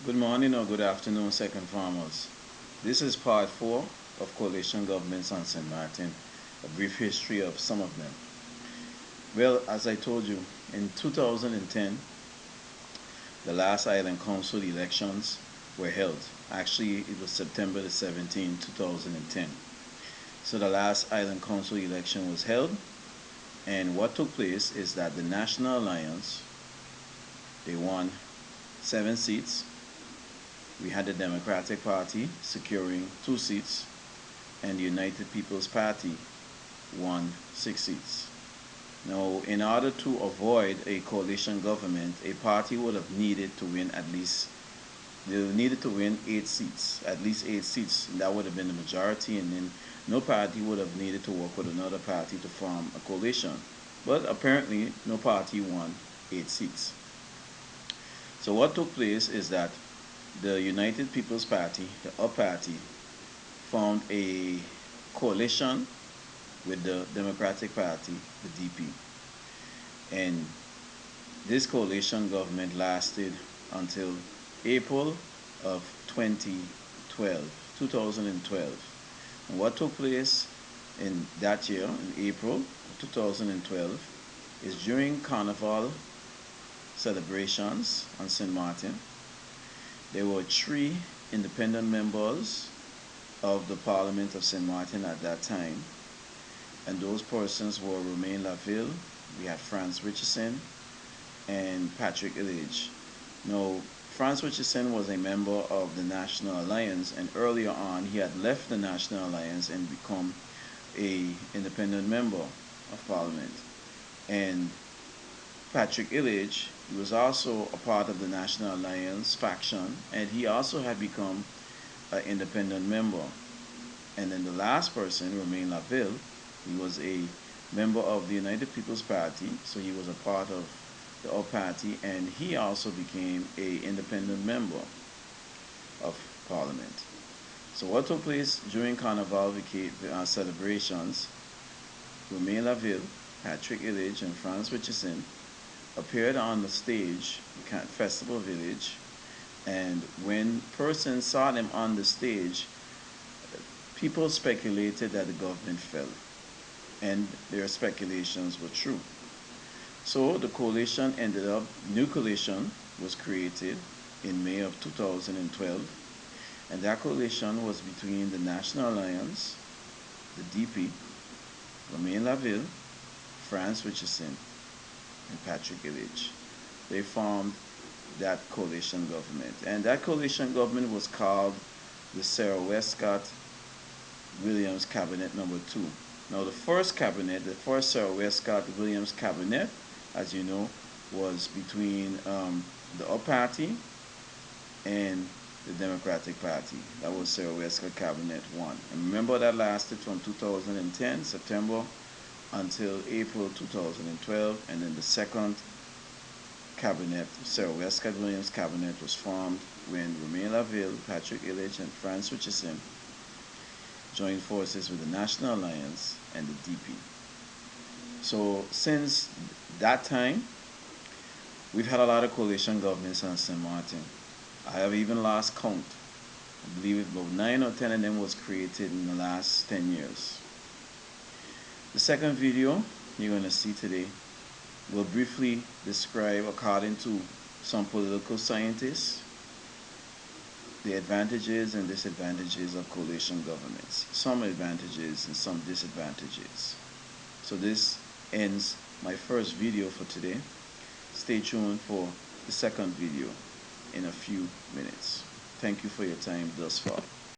Good morning or good afternoon, second farmers. This is part 4 of coalition governments on St. Martin, a brief history of some of them. Well, as I told you, in 2010, the last Island Council elections were held. Actually, it was September the 17th, 2010. So the last Island Council election was held, and what took place is that the National Alliance, they won 7 seats. We had the Democratic Party securing 2 seats, and the United People's Party won 6 seats. Now, in order to avoid a coalition government, a party would have needed to win they needed to win 8 seats, at least 8 seats. And that would have been the majority, and then no party would have needed to work with another party to form a coalition. But apparently, no party won 8 seats. So what took place is that the United People's Party, the UP Party, formed a coalition with the Democratic Party, the DP. And this coalition government lasted until April of 2012. And what took place in that year, in April of 2012, is during Carnival celebrations on St. Martin, there were 3 independent members of the Parliament of St. Martin at that time, and those persons were Romain Laville, we had Franz Richardson, and Patrick Illich. Now, Franz Richardson was a member of the National Alliance, and earlier on he had left the National Alliance and become an independent member of Parliament. And Patrick Illich was also a part of the National Alliance faction, and he also had become an independent member. And then the last person, Romain Laville, he was a member of the United People's Party, so he was a part of the UP Party, and he also became an independent member of Parliament. So what took place during Carnival celebrations, Romain Laville, Patrick Illich, and Franz Richardson appeared on the stage, Festival Village, and when persons saw them on the stage, people speculated that the government fell, and their speculations were true. So the coalition ended up, new coalition was created in May of 2012, and that coalition was between the National Alliance, the DP, Romain Laville, Franz Richardson, and Patrick Illich. They formed that coalition government. And that coalition government was called the Sarah Westcott Williams Cabinet number 2. Now the first cabinet, the first Sarah Westcott Williams cabinet, as you know, was between the UP Party and the Democratic Party. That was Sarah Westcott Cabinet 1. And remember that lasted from 2010, September, until April 2012, and then the second cabinet, Sarah Westcott Williams cabinet, was formed when Romain Laville, Patrick Illich, and Franz Richardson joined forces with the National Alliance and the DP. So since that time, we've had a lot of coalition governments on St. Martin. I have even lost count. I believe about 9 or 10 of them was created in the last 10 years. The second video you're going to see today will briefly describe, according to some political scientists, the advantages and disadvantages of coalition governments. Some advantages and some disadvantages. So this ends my first video for today. Stay tuned for the second video in a few minutes. Thank you for your time thus far.